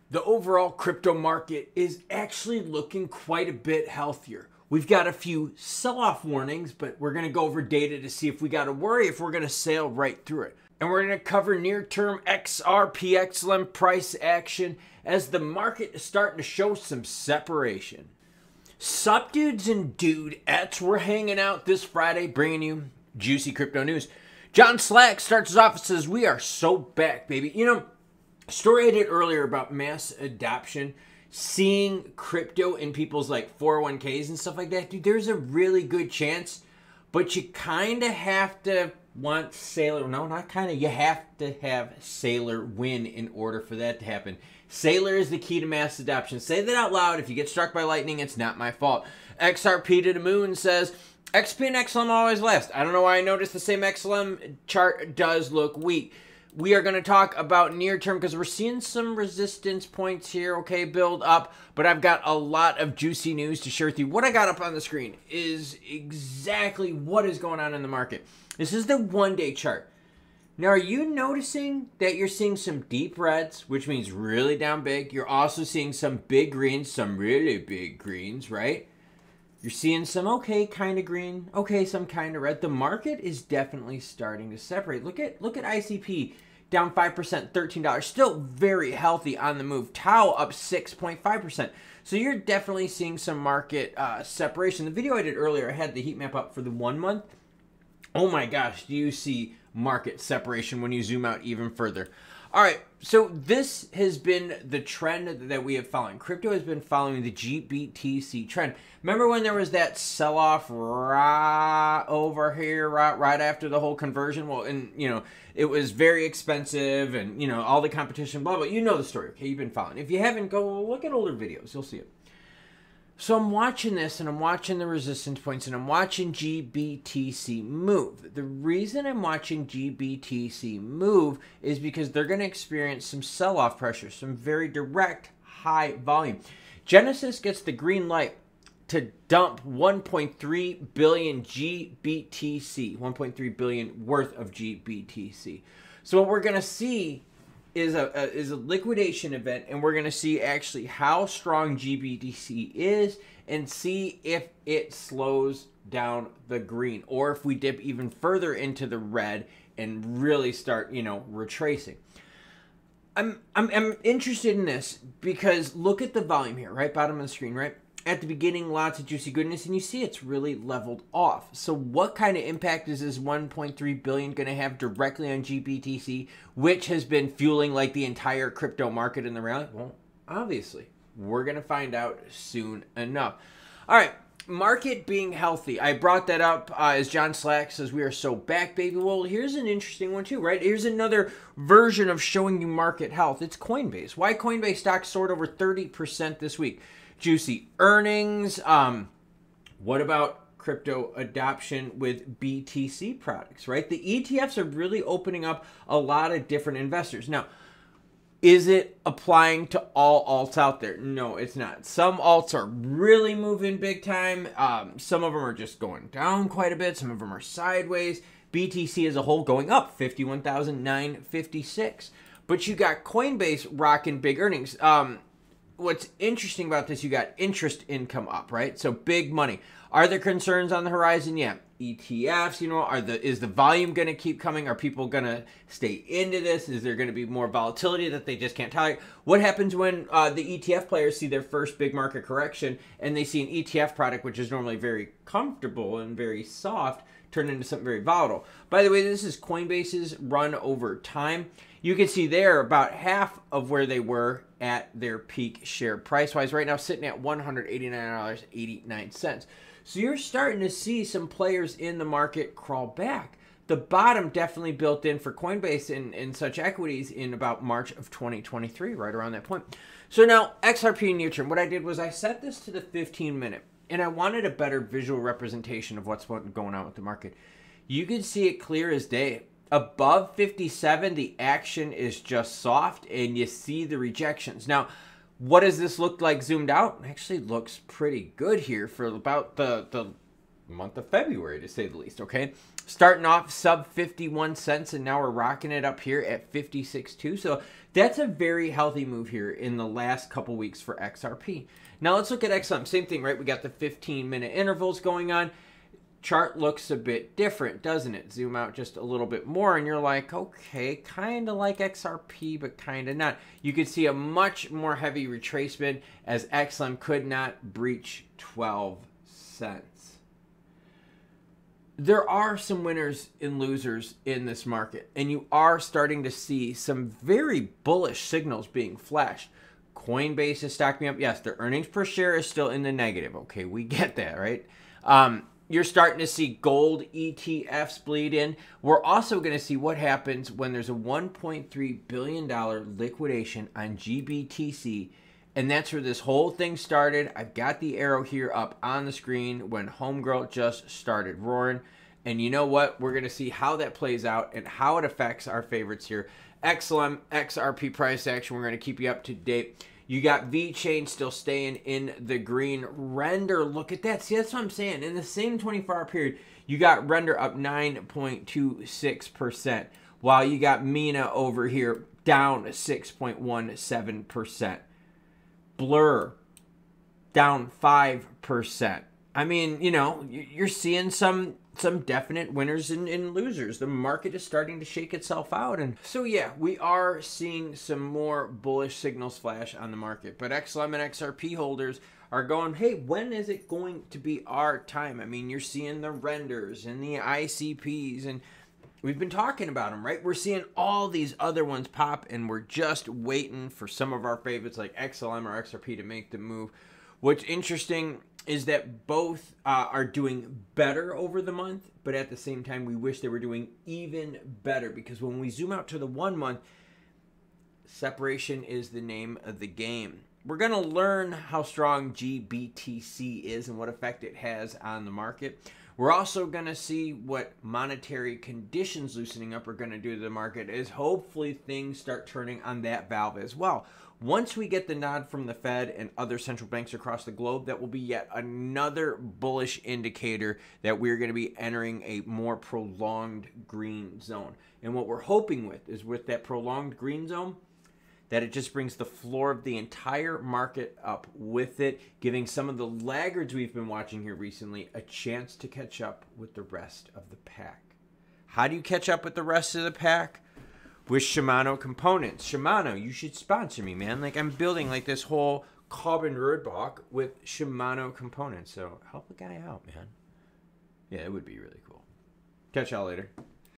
The overall crypto market is actually looking quite a bit healthier. We've got a few sell-off warnings, but we're going to go over data to see if we got to worry if we're going to sail right through it. And we're going to cover near-term XRP XLM price action as the market is starting to show some separation. Sup dudes and dudettes, we're hanging out this Friday bringing you juicy crypto news. John Slack starts his off and says, "We are so back, baby." You know, story I did earlier about mass adoption, seeing crypto in people's like 401ks and stuff like that, dude, there's a really good chance, but you kind of have to want Sailor, no, not kind of, you have to have Sailor win in order for that to happen. Sailor is the key to mass adoption. Say that out loud. If you get struck by lightning, it's not my fault. XRP to the moon says, XP and XLM always last. I don't know why I noticed the same XLM chart does look weak. We are going to talk about near term because we're seeing some resistance points here, okay, build up. But I've got a lot of juicy news to share with you. What I got up on the screen is exactly what is going on in the market. This is the one-day chart. Now, are you noticing that you're seeing some deep reds, which means really down big? You're also seeing some big greens, some really big greens, right? You're seeing some okay kind of green, okay, some kind of red. The market is definitely starting to separate. Look at ICP down 5%, $13. Still very healthy on the move. Tau up 6.5%. So you're definitely seeing some market separation. The video I did earlier, I had the heat map up for the 1 month. Oh my gosh, do you see market separation when you zoom out even further? All right, so this has been the trend that we have followed. Crypto has been following the GBTC trend. Remember when there was that sell-off right over here, right after the whole conversion? Well, and you know, it was very expensive and, you know, all the competition, blah, blah. You know the story, okay? You've been following. If you haven't, go look at older videos. You'll see it. So I'm watching this, and I'm watching the resistance points, and I'm watching GBTC move. The reason I'm watching GBTC move is because they're going to experience some sell-off pressure, some very direct high volume. Genesis gets the green light to dump 1.3 billion GBTC, 1.3 billion worth of GBTC. So what we're going to see is a liquidation event, and we're going to see actually how strong GBTC is and see if it slows down the green or if we dip even further into the red and really start, you know, retracing. I'm interested in this because look at the volume here, right? Bottom of the screen, right? At the beginning, lots of juicy goodness, and you see it's really leveled off. So what kind of impact is this 1.3 billion going to have directly on GBTC, which has been fueling like the entire crypto market in the rally? Well, obviously, we're going to find out soon enough. All right, market being healthy. I brought that up as John Slack says, we are so back, baby. Well, here's an interesting one too, right? Here's another version of showing you market health. It's Coinbase. Why Coinbase stock soared over 30% this week? Juicy earnings. What about crypto adoption with BTC products, right? The ETFs are really opening up a lot of different investors. Now, is it applying to all alts out there? No, it's not. Some alts are really moving big time. Some of them are just going down quite a bit. Some of them are sideways. BTC as a whole going up 51,956. But you got Coinbase rocking big earnings. What's interesting about this, you got interest income up, right? So big money. Are there concerns on the horizon? Yeah. ETFs, you know, is the volume going to keep coming? Are people going to stay into this? Is there going to be more volatility that they just can't tolerate? What happens when the ETF players see their first big market correction and they see an ETF product, which is normally very comfortable and very soft, turn into something very volatile? By the way, this is Coinbase's run over time. You can see they're about half of where they were at their peak share price-wise. Right now, sitting at $189.89. So you're starting to see some players in the market crawl back. The bottom definitely built in for Coinbase and such equities in about March of 2023, right around that point. So now, XRP near term. What I did was I set this to the 15-minute, and I wanted a better visual representation of what's going on with the market. You can see it clear as day. Above 57, the action is just soft, and you see the rejections. Now, what does this look like zoomed out? It actually looks pretty good here for about the month of February, to say the least, okay? Starting off sub 51 cents, and now we're rocking it up here at 56.2. So that's a very healthy move here in the last couple weeks for XRP. Now let's look at XLM. Same thing, right? We got the 15-minute intervals going on. Chart looks a bit different, doesn't it? Zoom out just a little bit more, and you're like, okay, kind of like XRP, but kind of not. You could see a much more heavy retracement as XLM could not breach 12 cents. There are some winners and losers in this market, and you are starting to see some very bullish signals being flashed. Coinbase is stocking up. Yes, their earnings per share is still in the negative. Okay, we get that, right? You're starting to see gold ETFs bleed in. We're also going to see what happens when there's a $1.3 billion liquidation on GBTC. And that's where this whole thing started. I've got the arrow here up on the screen when Homegirl just started roaring. And you know what? We're going to see how that plays out and how it affects our favorites here. XLM, XRP price action. We're going to keep you up to date. You got VeChain still staying in the green. Render, look at that. See, that's what I'm saying. In the same 24-hour period, you got Render up 9.26%, while you got Mina over here down 6.17%. Blur down 5%. I mean, you know, you're seeing some definite winners and losers. The market is starting to shake itself out. And so, yeah, we are seeing some more bullish signals flash on the market. But XLM and XRP holders are going, hey, when is it going to be our time? I mean, you're seeing the renders and the ICPs, and we've been talking about them, right? We're seeing all these other ones pop, and we're just waiting for some of our favorites like XLM or XRP to make the move. What's interesting is that both are doing better over the month, but at the same time, we wish they were doing even better, because when we zoom out to the 1 month, separation is the name of the game. We're going to learn how strong GBTC is and what effect it has on the market. We're also going to see what monetary conditions loosening up are going to do to the market, as hopefully things start turning on that valve as well. Once we get the nod from the Fed and other central banks across the globe, that will be yet another bullish indicator that we're going to be entering a more prolonged green zone. And what we're hoping with is, with that prolonged green zone, that it just brings the floor of the entire market up with it, giving some of the laggards we've been watching here recently a chance to catch up with the rest of the pack. How do you catch up with the rest of the pack? With Shimano components. Shimano, you should sponsor me, man. Like, I'm building like this whole carbon roadblock with Shimano components. So help the guy out, man. Yeah, it would be really cool. Catch y'all later.